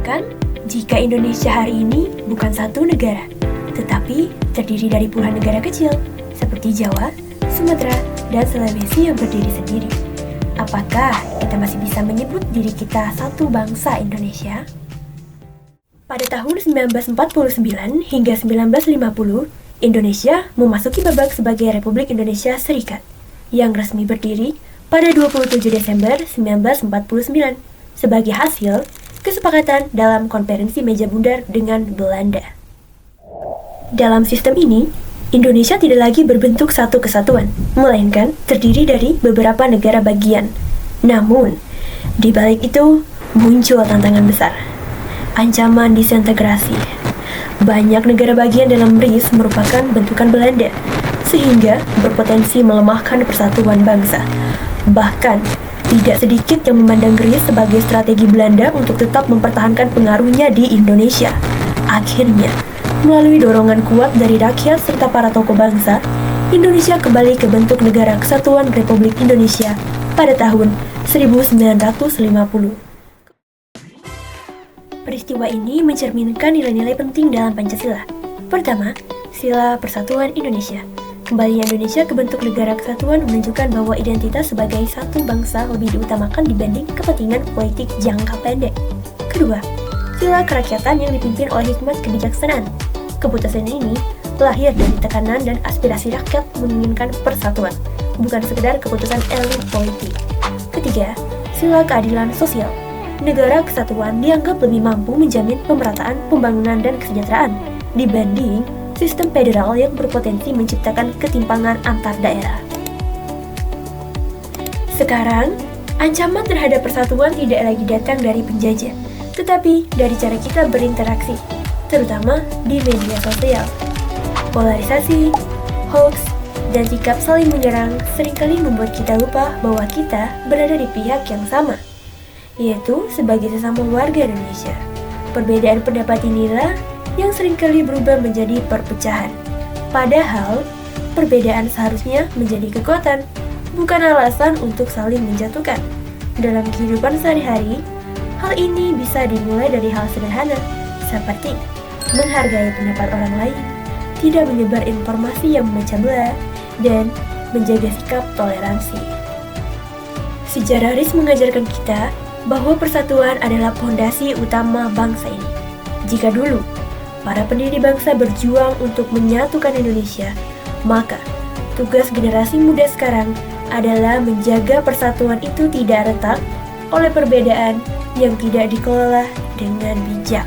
Bayangkan jika Indonesia hari ini bukan satu negara, tetapi terdiri dari puluhan negara kecil seperti Jawa, Sumatera, dan Sulawesi yang berdiri sendiri. Apakah kita masih bisa menyebut diri kita satu bangsa Indonesia? Pada tahun 1949 hingga 1950, Indonesia memasuki babak sebagai Republik Indonesia Serikat yang resmi berdiri pada 27 Desember 1949 sebagai hasil kesepakatan dalam konferensi meja bundar dengan Belanda. Dalam sistem ini, Indonesia tidak lagi berbentuk satu kesatuan, melainkan terdiri dari beberapa negara bagian. Namun, di balik itu muncul tantangan besar, ancaman disintegrasi. Banyak negara bagian dalam RIS merupakan bentukan Belanda, sehingga berpotensi melemahkan persatuan bangsa. Bahkan, tidak sedikit yang memandang RIS sebagai strategi Belanda untuk tetap mempertahankan pengaruhnya di Indonesia. Akhirnya, melalui dorongan kuat dari rakyat serta para tokoh bangsa, Indonesia kembali ke bentuk Negara Kesatuan Republik Indonesia pada tahun 1950. Peristiwa ini mencerminkan nilai-nilai penting dalam Pancasila. Pertama, Sila Persatuan Indonesia. Kembalinya Indonesia ke bentuk negara kesatuan menunjukkan bahwa identitas sebagai satu bangsa lebih diutamakan dibanding kepentingan politik jangka pendek. Kedua, sila kerakyatan yang dipimpin oleh hikmat kebijaksanaan. Keputusan ini lahir dari tekanan dan aspirasi rakyat menginginkan persatuan, bukan sekedar keputusan elit politik. Ketiga, sila keadilan sosial. Negara kesatuan dianggap lebih mampu menjamin pemerataan, pembangunan, dan kesejahteraan dibanding sistem federal yang berpotensi menciptakan ketimpangan antar daerah. Sekarang, ancaman terhadap persatuan tidak lagi datang dari penjajah, tetapi dari cara kita berinteraksi, terutama di media sosial. Polarisasi, hoax, dan sikap saling menyerang seringkali membuat kita lupa bahwa kita berada di pihak yang sama, yaitu sebagai sesama warga Indonesia. Perbedaan pendapat inilah yang seringkali berubah menjadi perpecahan. Padahal, perbedaan seharusnya menjadi kekuatan, bukan alasan untuk saling menjatuhkan. Dalam kehidupan sehari-hari, hal ini bisa dimulai dari hal sederhana, seperti menghargai pendapat orang lain, tidak menyebar informasi yang memecah belah, dan menjaga sikap toleransi. Sejarah RIS mengajarkan kita bahwa persatuan adalah fondasi utama bangsa ini. Jika dulu para pendiri bangsa berjuang untuk menyatukan Indonesia, maka tugas generasi muda sekarang adalah menjaga persatuan itu tidak retak oleh perbedaan yang tidak dikelola dengan bijak.